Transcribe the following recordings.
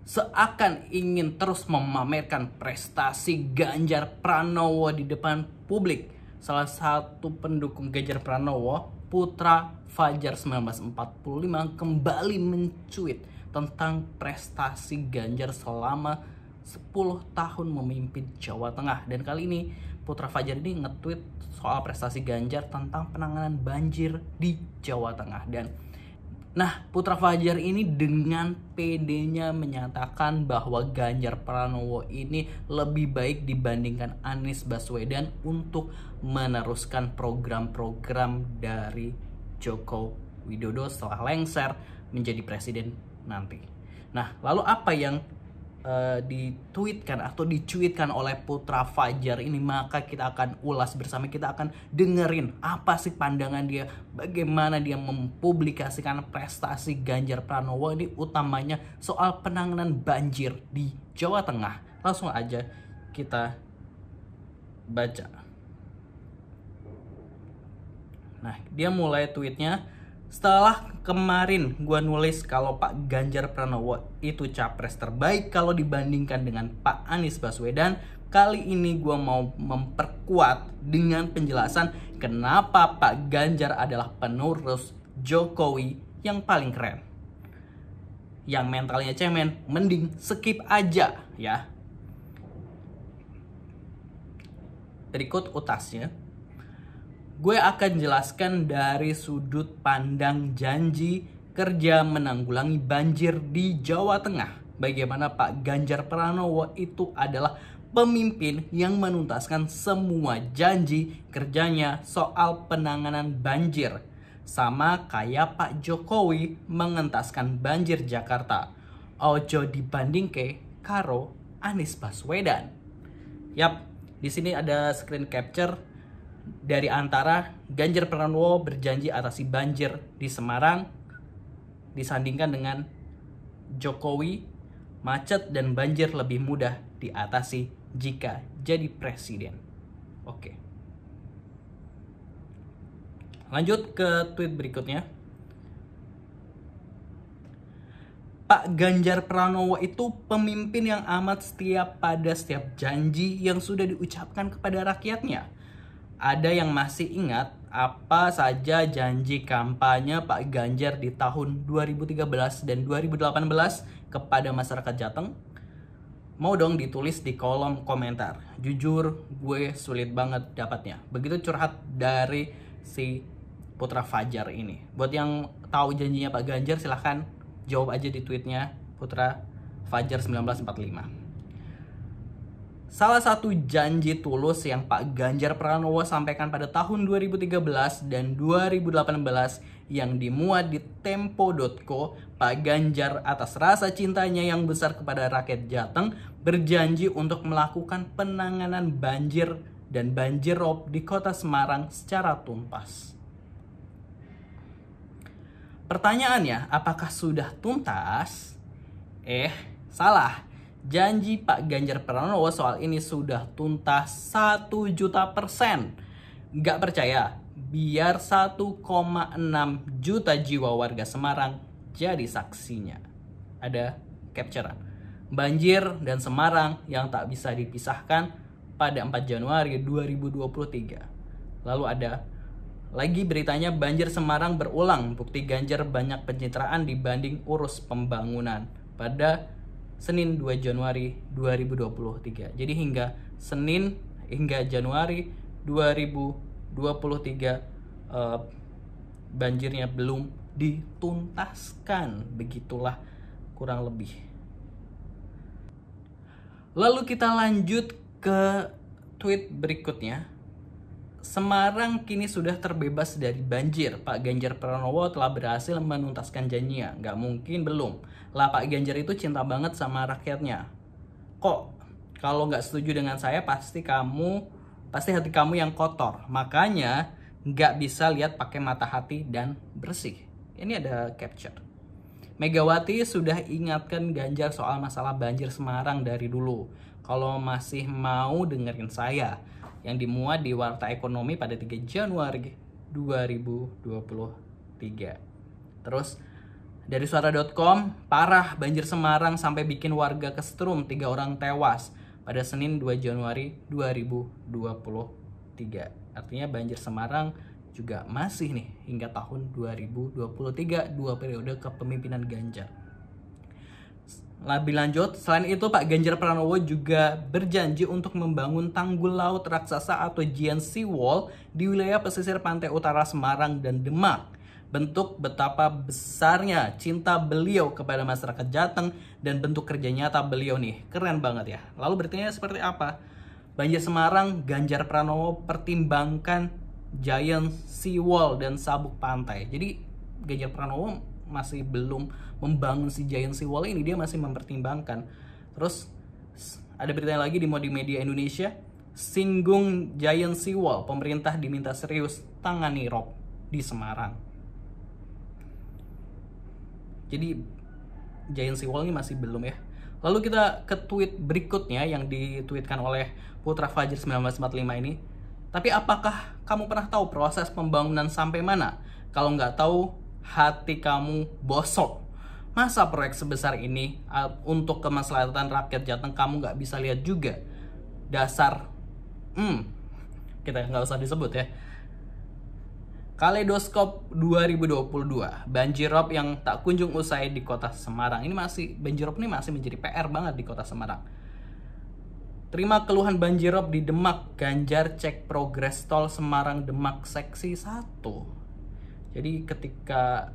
seakan ingin terus memamerkan prestasi Ganjar Pranowo di depan publik. Salah satu pendukung Ganjar Pranowo, Putra Fajar 1945, kembali mencuit tentang prestasi Ganjar selama 10 tahun memimpin Jawa Tengah. Dan kali ini Putra Fajar ini nge-tweet soal prestasi Ganjar tentang penanganan banjir di Jawa Tengah. Nah, Putra Fajar ini dengan PD-nya menyatakan bahwa Ganjar Pranowo ini lebih baik dibandingkan Anies Baswedan untuk meneruskan program-program dari Joko Widodo setelah lengser menjadi presiden nanti. Nah, lalu apa yang ditweetkan atau dicuitkan oleh Putra Fajar ini? Maka kita akan ulas bersama, kita akan dengerin apa sih pandangan dia, bagaimana dia mempublikasikan prestasi Ganjar Pranowo ini, utamanya soal penanganan banjir di Jawa Tengah. Langsung aja kita baca. Nah, dia mulai tweetnya, setelah kemarin gue nulis kalau Pak Ganjar Pranowo itu capres terbaik kalau dibandingkan dengan Pak Anies Baswedan, kali ini gue mau memperkuat dengan penjelasan kenapa Pak Ganjar adalah penerus Jokowi yang paling keren. Yang mentalnya cemen, mending skip aja ya. Berikut utasnya. Gue akan jelaskan dari sudut pandang janji kerja menanggulangi banjir di Jawa Tengah. Bagaimana Pak Ganjar Pranowo itu adalah pemimpin yang menuntaskan semua janji kerjanya soal penanganan banjir. Sama kayak Pak Jokowi mengentaskan banjir Jakarta. Ojo dibandingke karo Anies Baswedan. Yap, di sini ada screen capture dari antara Ganjar Pranowo berjanji atasi banjir di Semarang disandingkan dengan Jokowi, macet dan banjir lebih mudah diatasi jika jadi presiden. Oke. Lanjut ke tweet berikutnya. Pak Ganjar Pranowo itu pemimpin yang amat setia pada setiap janji yang sudah diucapkan kepada rakyatnya. Ada yang masih ingat apa saja janji kampanye Pak Ganjar di tahun 2013 dan 2018 kepada masyarakat Jateng? Mau dong ditulis di kolom komentar. Jujur gue sulit banget dapatnya. Begitu curhat dari si Putra Fajar ini. Buat yang tahu janjinya Pak Ganjar, silahkan jawab aja di tweetnya Putra Fajar 1945. Salah satu janji tulus yang Pak Ganjar Pranowo sampaikan pada tahun 2013 dan 2018 yang dimuat di Tempo.co, Pak Ganjar atas rasa cintanya yang besar kepada rakyat Jateng berjanji untuk melakukan penanganan banjir dan banjirop di kota Semarang secara tuntas. Pertanyaannya, apakah sudah tuntas? Salah. Janji Pak Ganjar Pranowo soal ini sudah tuntas 1 juta %. Gak percaya? Biar 1,6 juta jiwa warga Semarang jadi saksinya. Ada capturean. Banjir dan Semarang yang tak bisa dipisahkan pada 4 Januari 2023. Lalu ada lagi beritanya, banjir Semarang berulang, bukti Ganjar banyak pencitraan dibanding urus pembangunan, pada Senin 2 Januari 2023. Jadi hingga Januari 2023 banjirnya belum dituntaskan. Begitulah kurang lebih. Lalu kita lanjut ke tweet berikutnya. Semarang kini sudah terbebas dari banjir. Pak Ganjar Pranowo telah berhasil menuntaskan janjinya. Gak mungkin belum. Lah, Pak Ganjar itu cinta banget sama rakyatnya. Kok kalau gak setuju dengan saya, pasti hati kamu yang kotor. Makanya gak bisa lihat pakai mata hati dan bersih. Ini ada capture. Megawati sudah ingatkan Ganjar soal masalah banjir Semarang dari dulu. Kalau masih mau dengerin saya, yang dimuat di Warta Ekonomi pada 3 Januari 2023. Terus Dari suara.com, parah banjir Semarang sampai bikin warga kesetrum, 3 orang tewas pada Senin 2 Januari 2023. Artinya banjir Semarang juga masih nih hingga tahun 2023, 2 periode kepemimpinan Ganjar. Lebih lanjut, selain itu Pak Ganjar Pranowo juga berjanji untuk membangun tanggul laut raksasa atau Giant Sea Wall di wilayah pesisir pantai utara Semarang dan Demak. Bentuk betapa besarnya cinta beliau kepada masyarakat Jateng dan bentuk kerja nyata beliau nih. Keren banget ya. Lalu berarti seperti apa? Banjir Semarang, Ganjar Pranowo pertimbangkan Giant Sea Wall dan sabuk pantai. Jadi Ganjar Pranowo masih belum membangun si Giant Sea Wall ini, dia masih mempertimbangkan. Terus ada berita lagi di media Indonesia, singgung Giant Sea Wall, pemerintah diminta serius tangani rob di Semarang. Jadi Giant Sea Wall ini masih belum ya. Lalu kita ke tweet berikutnya yang ditweetkan oleh Putra Fajar 1945 ini. Tapi apakah kamu pernah tahu proses pembangunan sampai mana? Kalau nggak tahu, hati kamu bosok. Masa proyek sebesar ini untuk kemaslahatan rakyat Jateng kamu nggak bisa lihat juga? Dasar, kita nggak usah disebut ya. Kaleidoskop 2022, banjirop yang tak kunjung usai di kota Semarang. Banjirop ini masih menjadi PR banget di kota Semarang. Terima keluhan banjirop di Demak, Ganjar cek progres tol Semarang Demak seksi 1. Jadi ketika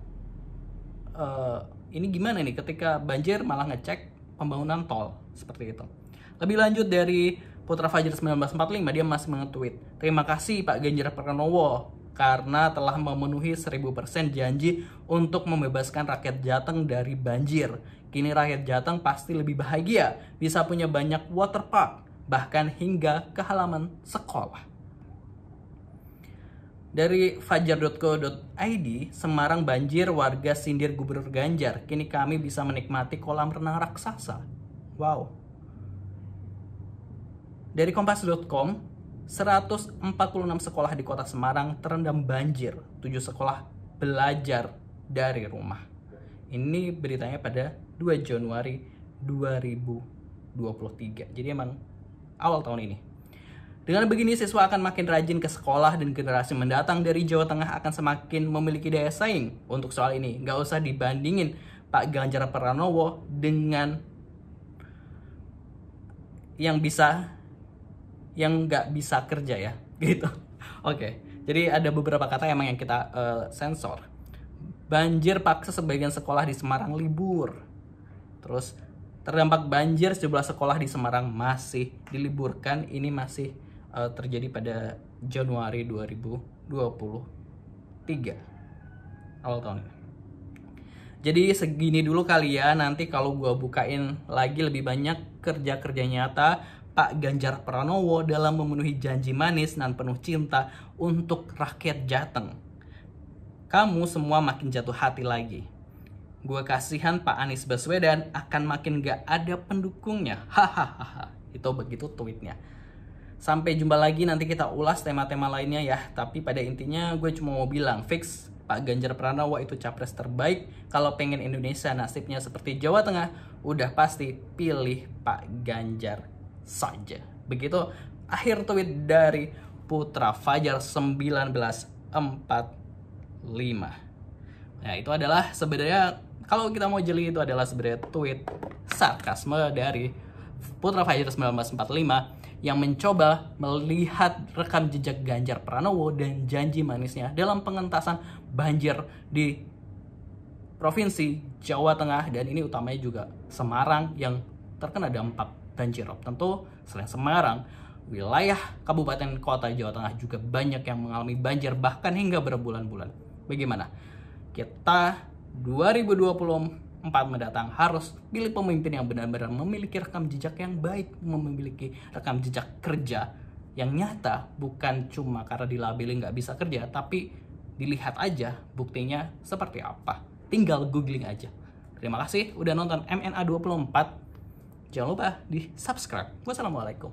ini gimana nih, ketika banjir malah ngecek pembangunan tol, seperti itu. Lebih lanjut dari Putra Fajar 1945, dia masih nge-tweet, terima kasih Pak Ganjar Pranowo karena telah memenuhi 1000% janji untuk membebaskan rakyat Jateng dari banjir. Kini rakyat Jateng pasti lebih bahagia, bisa punya banyak waterpark, bahkan hingga ke halaman sekolah. Dari fajar.co.id, Semarang banjir, warga sindir Gubernur Ganjar. Kini kami bisa menikmati kolam renang raksasa. Wow. Dari kompas.com, 146 sekolah di kota Semarang terendam banjir. 7 sekolah belajar dari rumah. Ini beritanya pada 2 Januari 2023. Jadi emang awal tahun ini. Dengan begini, siswa akan makin rajin ke sekolah dan generasi mendatang dari Jawa Tengah akan semakin memiliki daya saing. Untuk soal ini, nggak usah dibandingin Pak Ganjar Pranowo dengan yang nggak bisa kerja ya, gitu. Oke, jadi ada beberapa kata emang yang kita sensor. Banjir paksa sebagian sekolah di Semarang libur. Terus terdampak banjir, sejumlah sekolah di Semarang masih diliburkan. Ini masih terjadi pada Januari 2023, awal tahun ini. Jadi segini dulu kali ya. Nanti kalau gue bukain lagi lebih banyak kerja-kerja nyata Pak Ganjar Pranowo dalam memenuhi janji manis dan penuh cinta untuk rakyat Jateng. Kamu semua makin jatuh hati lagi. Gue kasihan Pak Anies Baswedan akan makin gak ada pendukungnya. Hahaha. Itu begitu tweetnya. Sampai jumpa lagi, nanti kita ulas tema-tema lainnya ya. Tapi pada intinya gue cuma mau bilang, fix Pak Ganjar Pranowo itu capres terbaik. Kalau pengen Indonesia nasibnya seperti Jawa Tengah, udah pasti pilih Pak Ganjar saja. Begitu akhir tweet dari Putra Fajar 1945. Nah, itu adalah sebenarnya, kalau kita mau jeli, itu adalah sebenarnya tweet sarkasme dari Putra Fajar 1945 yang mencoba melihat rekam jejak Ganjar Pranowo dan janji manisnya dalam pengentasan banjir di Provinsi Jawa Tengah, dan ini utamanya juga Semarang yang terkena dampak banjirop. Tentu selain Semarang, wilayah kabupaten kota Jawa Tengah juga banyak yang mengalami banjir bahkan hingga berbulan-bulan. Bagaimana? Kita 2024 mendatang harus pilih pemimpin yang benar-benar memiliki rekam jejak yang baik, memiliki rekam jejak kerja yang nyata, bukan cuma karena dilabeli nggak bisa kerja, tapi dilihat aja buktinya seperti apa. Tinggal googling aja. Terima kasih udah nonton MNA 24. Jangan lupa di subscribe. Wassalamualaikum.